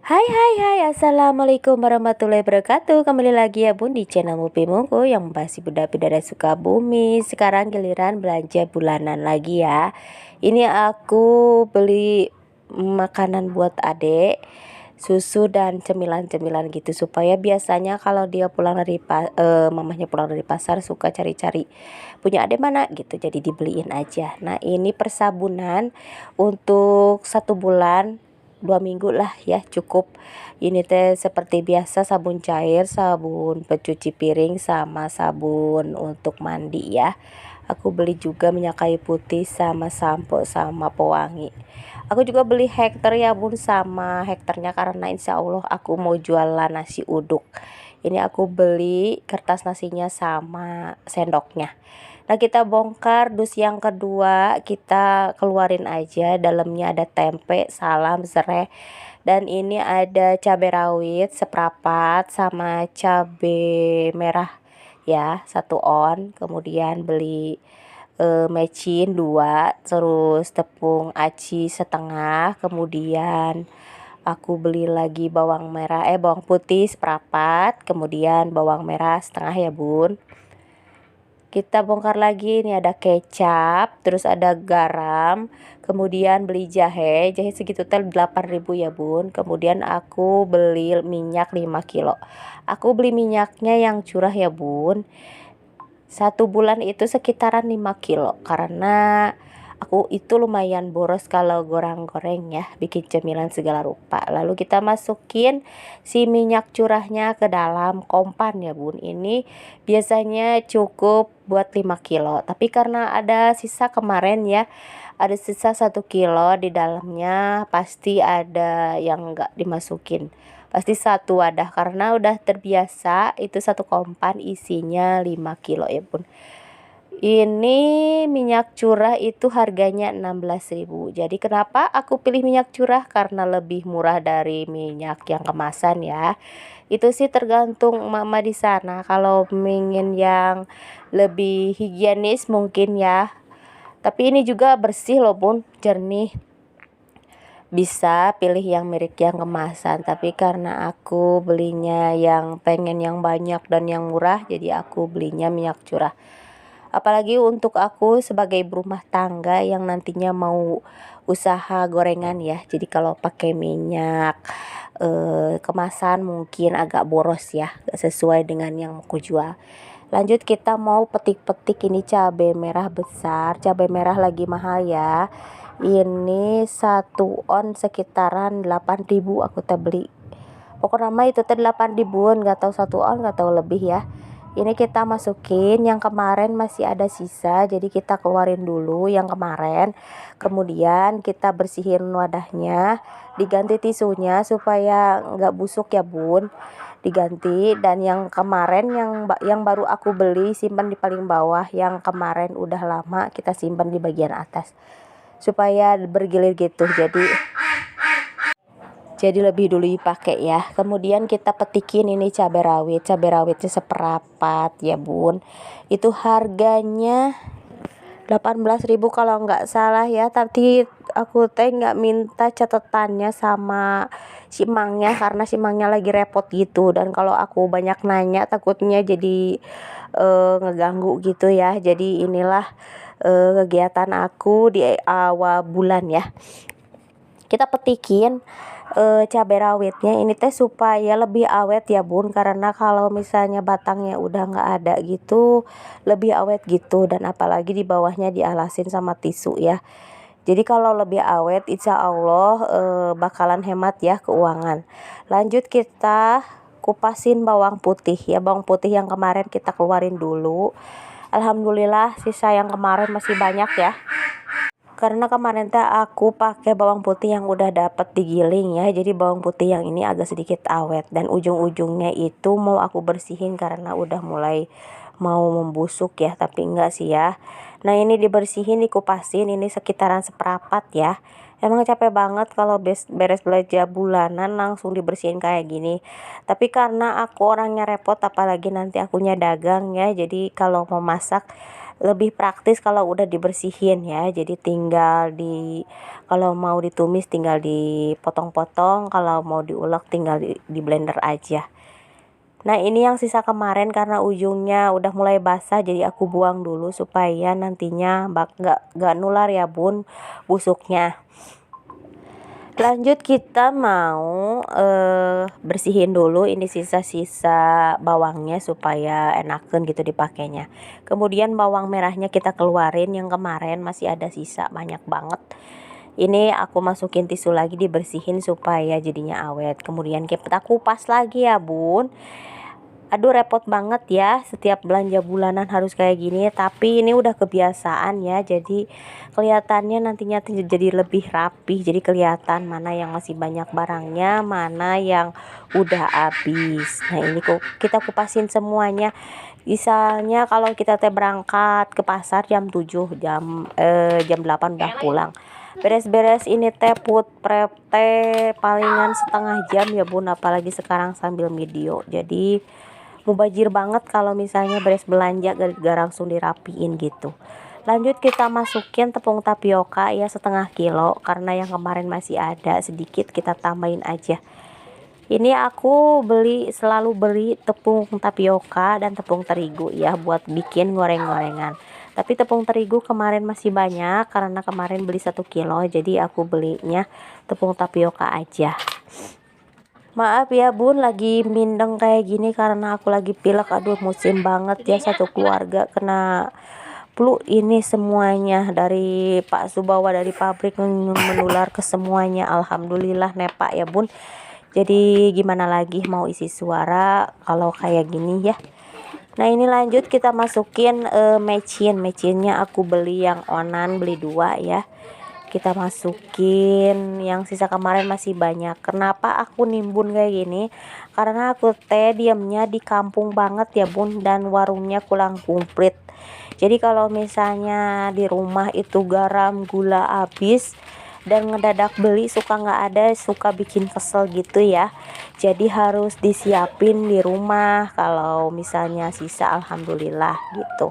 Hai hai hai, assalamualaikum warahmatullahi wabarakatuh. Kembali lagi ya bun di channel Mupi Mungku yang membahas beda-beda dari Sukabumi. Sekarang giliran belanja bulanan lagi ya. Ini aku beli makanan buat adek, susu dan cemilan-cemilan gitu, supaya biasanya kalau dia pulang dari mamahnya pulang dari pasar suka cari-cari punya adek mana gitu, jadi dibeliin aja. Nah ini persabunan untuk 1 bulan 2 minggu lah ya, cukup. Ini teh seperti biasa sabun cair, sabun pencuci piring, sama sabun untuk mandi ya. Aku beli juga minyak kayu putih sama sampo sama pewangi. Aku juga beli hektar ya bun, sama hektarnya karena insya Allah aku mau jualan nasi uduk. Ini aku beli kertas nasinya sama sendoknya. Nah kita bongkar dus yang kedua, kita keluarin aja. Dalamnya ada tempe, salam, serai, dan ini ada cabai rawit seprapat sama cabai merah ya 1 on. Kemudian beli mecin 2, terus tepung aci setengah, kemudian aku beli lagi bawang putih seprapat, kemudian bawang merah setengah ya bun. Kita bongkar lagi, ini ada kecap, terus ada garam, kemudian beli jahe segitu tel 8.000 ya bun. Kemudian aku beli minyak 5 kilo. Aku beli minyaknya yang curah ya bun. 1 bulan itu sekitaran 5 kilo, karena aku itu lumayan boros kalau goreng-goreng ya, bikin cemilan segala rupa. Lalu kita masukin si minyak curahnya ke dalam kompan ya bun. Ini biasanya cukup buat 5 kilo, tapi karena ada sisa kemarin ya, ada sisa 1 kilo di dalamnya, pasti ada yang enggak dimasukin, pasti 1 wadah, karena udah terbiasa itu 1 kompan isinya 5 kilo ya bun. Ini minyak curah itu harganya 16.000. Jadi kenapa aku pilih minyak curah? Karena lebih murah dari minyak yang kemasan ya. Itu sih tergantung mama di sana. Kalau ingin yang lebih higienis mungkin ya. Tapi ini juga bersih loh bun, jernih. Bisa pilih yang merek yang kemasan, tapi karena aku belinya yang pengen yang banyak dan yang murah, jadi aku belinya minyak curah. Apalagi untuk aku sebagai berumah tangga yang nantinya mau usaha gorengan ya, jadi kalau pakai minyak kemasan mungkin agak boros ya, gak sesuai dengan yang aku jual. Lanjut kita mau petik-petik ini cabai merah besar. Cabai merah lagi mahal ya. Ini 1 on sekitaran 8.000 aku beli. Pokoknya mah itu 8.000-an, nggak tahu 1 on nggak tahu lebih ya. Ini kita masukin yang kemarin masih ada sisa, jadi kita keluarin dulu yang kemarin. Kemudian kita bersihin wadahnya, diganti tisunya supaya nggak busuk ya bun, diganti. Dan yang kemarin yang baru aku beli simpan di paling bawah, yang kemarin udah lama kita simpan di bagian atas supaya bergilir gitu, jadi lebih dulu dipakai ya. Kemudian kita petikin ini cabai rawitnya seperapat ya bun. Itu harganya 18.000 kalau nggak salah ya, tapi aku teh nggak minta catatannya sama si mangnya karena si mangnya lagi repot gitu, dan kalau aku banyak nanya takutnya jadi ngeganggu gitu ya. Jadi inilah kegiatan aku di awal bulan ya. Kita petikin cabai rawitnya ini teh supaya lebih awet ya bun, karena kalau misalnya batangnya udah nggak ada gitu lebih awet gitu, dan apalagi di bawahnya dialasin sama tisu ya. Jadi kalau lebih awet insya Allah bakalan hemat ya keuangan. Lanjut kita kupasin bawang putih ya. Bawang putih yang kemarin kita keluarin dulu. Alhamdulillah sisa yang kemarin masih banyak ya, karena kemarin teh aku pakai bawang putih yang udah dapet digiling ya, jadi bawang putih yang ini agak sedikit awet, dan ujung-ujungnya itu mau aku bersihin karena udah mulai mau membusuk ya, tapi enggak sih ya. Nah ini dibersihin, dikupasin, ini sekitaran seperapat ya. Emang capek banget kalau beres belanja bulanan langsung dibersihin kayak gini, tapi karena aku orangnya repot, apalagi nanti akunya dagang ya, jadi kalau mau masak lebih praktis kalau udah dibersihin ya. Jadi tinggal kalau mau ditumis tinggal dipotong-potong, kalau mau diulek tinggal di blender aja. Nah ini yang sisa kemarin karena ujungnya udah mulai basah, jadi aku buang dulu supaya nantinya nggak nular ya bun busuknya. Lanjut kita mau bersihin dulu ini sisa-sisa bawangnya supaya enakan gitu dipakainya. Kemudian bawang merahnya kita keluarin, yang kemarin masih ada sisa banyak banget. Ini aku masukin tisu lagi, dibersihin supaya jadinya awet. Kemudian kita kupas lagi ya bun. Aduh repot banget ya, setiap belanja bulanan harus kayak gini, tapi ini udah kebiasaan ya, jadi kelihatannya nantinya jadi lebih rapi, jadi kelihatan mana yang masih banyak barangnya, mana yang udah habis. Nah ini kita kupasin semuanya. Misalnya kalau kita berangkat ke pasar jam 7, jam 8 udah pulang. Beres-beres ini teh food prep teh palingan setengah jam ya bun, apalagi sekarang sambil video. Jadi mubazir banget kalau misalnya beres belanja gak langsung dirapiin gitu. Lanjut kita masukin tepung tapioka ya setengah kilo, karena yang kemarin masih ada sedikit, kita tambahin aja. Ini aku selalu beli tepung tapioka dan tepung terigu ya buat bikin goreng-gorengan. Tapi tepung terigu kemarin masih banyak karena kemarin beli 1 kilo, jadi aku belinya tepung tapioka aja. Maaf ya bun, lagi mindeng kayak gini karena aku lagi pilek. Aduh musim banget ya, satu keluarga kena flu ini semuanya, dari Pak Subawa dari pabrik menular ke semuanya. Alhamdulillah nepak ya bun. Jadi gimana lagi mau isi suara kalau kayak gini ya. Nah ini lanjut kita masukin mecinnya aku beli yang onan, beli 2 ya. Kita masukin, yang sisa kemarin masih banyak. Kenapa aku nimbun kayak gini? Karena aku diamnya di kampung banget ya bun, dan warungnya kurang komplit. Jadi kalau misalnya di rumah itu garam gula habis dan ngedadak beli suka nggak ada, suka bikin kesel gitu ya. Jadi harus disiapin di rumah kalau misalnya sisa, alhamdulillah gitu.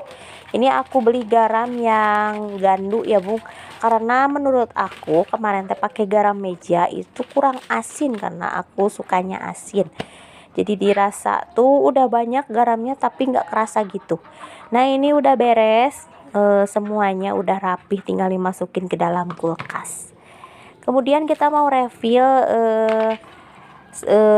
Ini aku beli garam yang gandu ya bung, karena menurut aku kemarin teh pakai garam meja itu kurang asin, karena aku sukanya asin. Jadi dirasa tuh udah banyak garamnya tapi nggak kerasa gitu. Nah ini udah beres, semuanya udah rapih, tinggal dimasukin ke dalam kulkas. Kemudian kita mau refill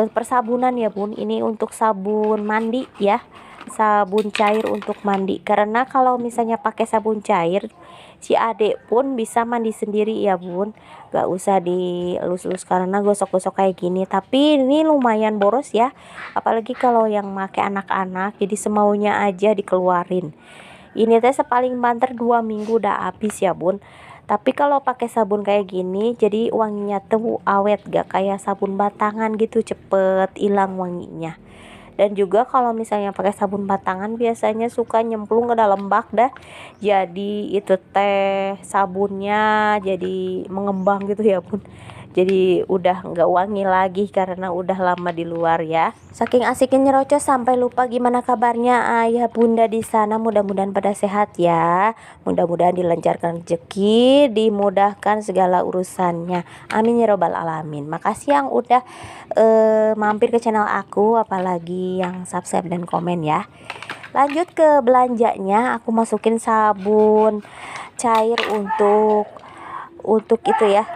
persabunan ya bun. Ini untuk sabun mandi ya, sabun cair untuk mandi, karena kalau misalnya pakai sabun cair si adek pun bisa mandi sendiri ya bun, gak usah dielus-elus karena gosok-gosok kayak gini. Tapi ini lumayan boros ya, apalagi kalau yang pakai anak-anak, jadi semaunya aja dikeluarin. Ini teh sepaling banter 2 minggu udah habis ya bun. Tapi kalau pakai sabun kayak gini jadi wanginya tuh awet, gak kayak sabun batangan gitu cepet hilang wanginya. Dan juga kalau misalnya pakai sabun batangan biasanya suka nyemplung ke dalam bak dah, jadi itu teh sabunnya jadi mengembang gitu ya bun. Jadi udah nggak wangi lagi karena udah lama di luar ya. Saking asiknya nyerocos sampai lupa gimana kabarnya ayah bunda di sana. Mudah-mudahan pada sehat ya. Mudah-mudahan dilancarkan rezeki, dimudahkan segala urusannya. Amin ya robbal alamin. Makasih yang udah mampir ke channel aku, apalagi yang subscribe dan komen ya. Lanjut ke belanjanya, aku masukin sabun cair untuk itu ya,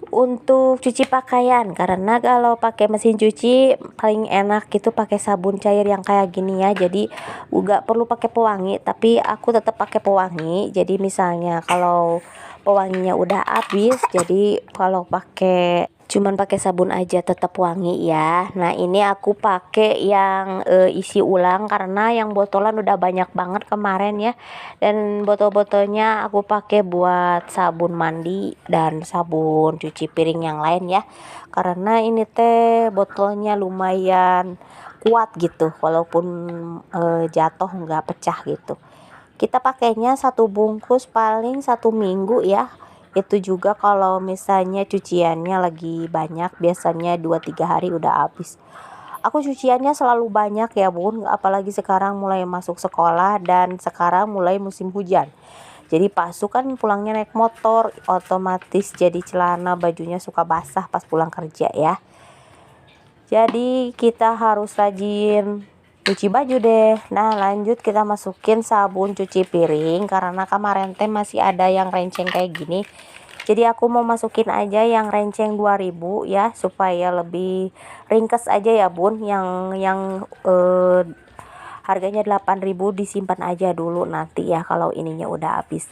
untuk cuci pakaian, karena kalau pakai mesin cuci paling enak gitu pakai sabun cair yang kayak gini ya. Jadi nggak perlu pakai pewangi, tapi aku tetap pakai pewangi. Jadi misalnya kalau pewanginya udah habis, jadi kalau cuman pakai sabun aja tetap wangi ya. Nah ini aku pakai yang isi ulang karena yang botolan udah banyak banget kemarin ya, dan botol-botolnya aku pakai buat sabun mandi dan sabun cuci piring yang lain ya, karena ini teh botolnya lumayan kuat gitu, walaupun jatuh nggak pecah gitu. Kita pakainya 1 bungkus paling 1 minggu ya. Itu juga kalau misalnya cuciannya lagi banyak, biasanya 2-3 hari udah habis. Aku cuciannya selalu banyak ya bun, apalagi sekarang mulai masuk sekolah dan sekarang mulai musim hujan. Jadi Pak Su kan pulangnya naik motor, otomatis jadi celana bajunya suka basah pas pulang kerja ya. Jadi kita harus rajin cuci baju deh. Nah lanjut kita masukin sabun cuci piring karena kemarin teh masih ada yang renceng kayak gini. Jadi aku mau masukin aja yang renceng 2000 ya supaya lebih ringkes aja ya bun. Yang harganya 8.000 disimpan aja dulu nanti ya kalau ininya udah habis.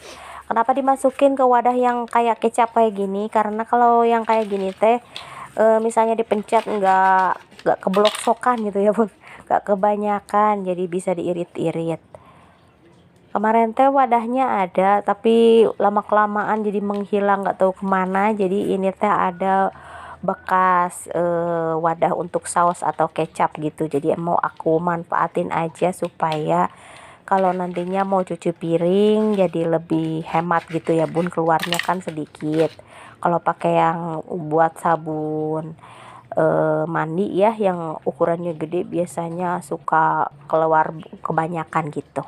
Kenapa dimasukin ke wadah yang kayak kecap kayak gini? Karena kalau yang kayak gini teh misalnya dipencet nggak kebloksokan gitu ya bun, nggak kebanyakan, jadi bisa diirit-irit. Kemarin teh wadahnya ada tapi lama kelamaan jadi menghilang nggak tahu kemana. Jadi ini teh ada bekas wadah untuk saus atau kecap gitu, jadi mau aku manfaatin aja supaya kalau nantinya mau cuci piring jadi lebih hemat gitu ya bun, keluarnya kan sedikit. Kalau pakai yang buat sabun mandi ya yang ukurannya gede biasanya suka keluar kebanyakan gitu.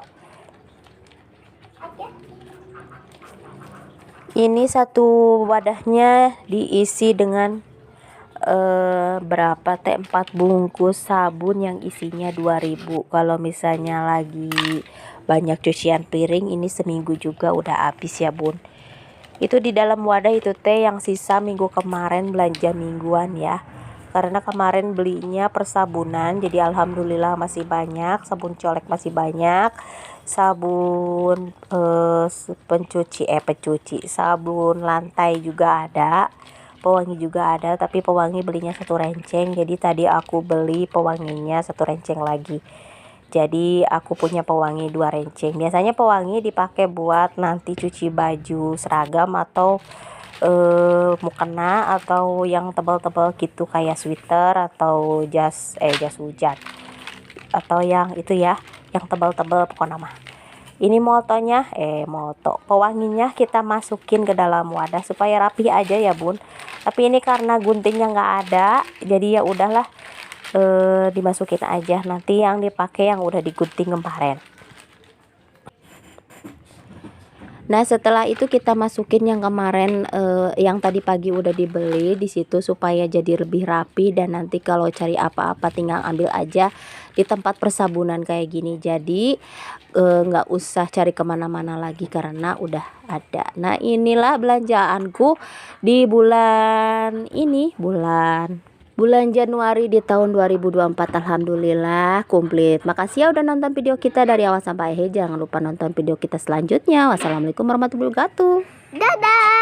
Ini satu wadahnya diisi dengan berapa teh 4 bungkus sabun yang isinya 2000. Kalau misalnya lagi banyak cucian piring ini seminggu juga udah habis ya bun. Itu di dalam wadah itu teh yang sisa minggu kemarin belanja mingguan ya, karena kemarin belinya persabunan jadi alhamdulillah masih banyak, sabun colek masih banyak, sabun pencuci sabun lantai juga ada, pewangi juga ada, tapi pewangi belinya satu renceng, jadi tadi aku beli pewanginya satu renceng lagi. Jadi aku punya pewangi 2 renceng. Biasanya pewangi dipakai buat nanti cuci baju seragam atau mukena atau yang tebal-tebal gitu kayak sweater atau jas hujan atau yang itu ya, yang tebal-tebal pokoknya mah. Ini moto pewanginya kita masukin ke dalam wadah supaya rapi aja ya bun. Tapi ini karena guntingnya nggak ada, jadi ya udahlah dimasukin aja, nanti yang dipakai yang udah digunting kemarin. Nah setelah itu kita masukin yang kemarin yang tadi pagi udah dibeli di situ supaya jadi lebih rapi, dan nanti kalau cari apa-apa tinggal ambil aja di tempat persabunan kayak gini, jadi nggak usah cari kemana-mana lagi karena udah ada. Nah inilah belanjaanku di bulan ini, bulan Januari di tahun 2024. Alhamdulillah komplit. Makasih ya udah nonton video kita dari awal sampai akhir. Jangan lupa nonton video kita selanjutnya. Wassalamualaikum warahmatullahi wabarakatuh. Dadah.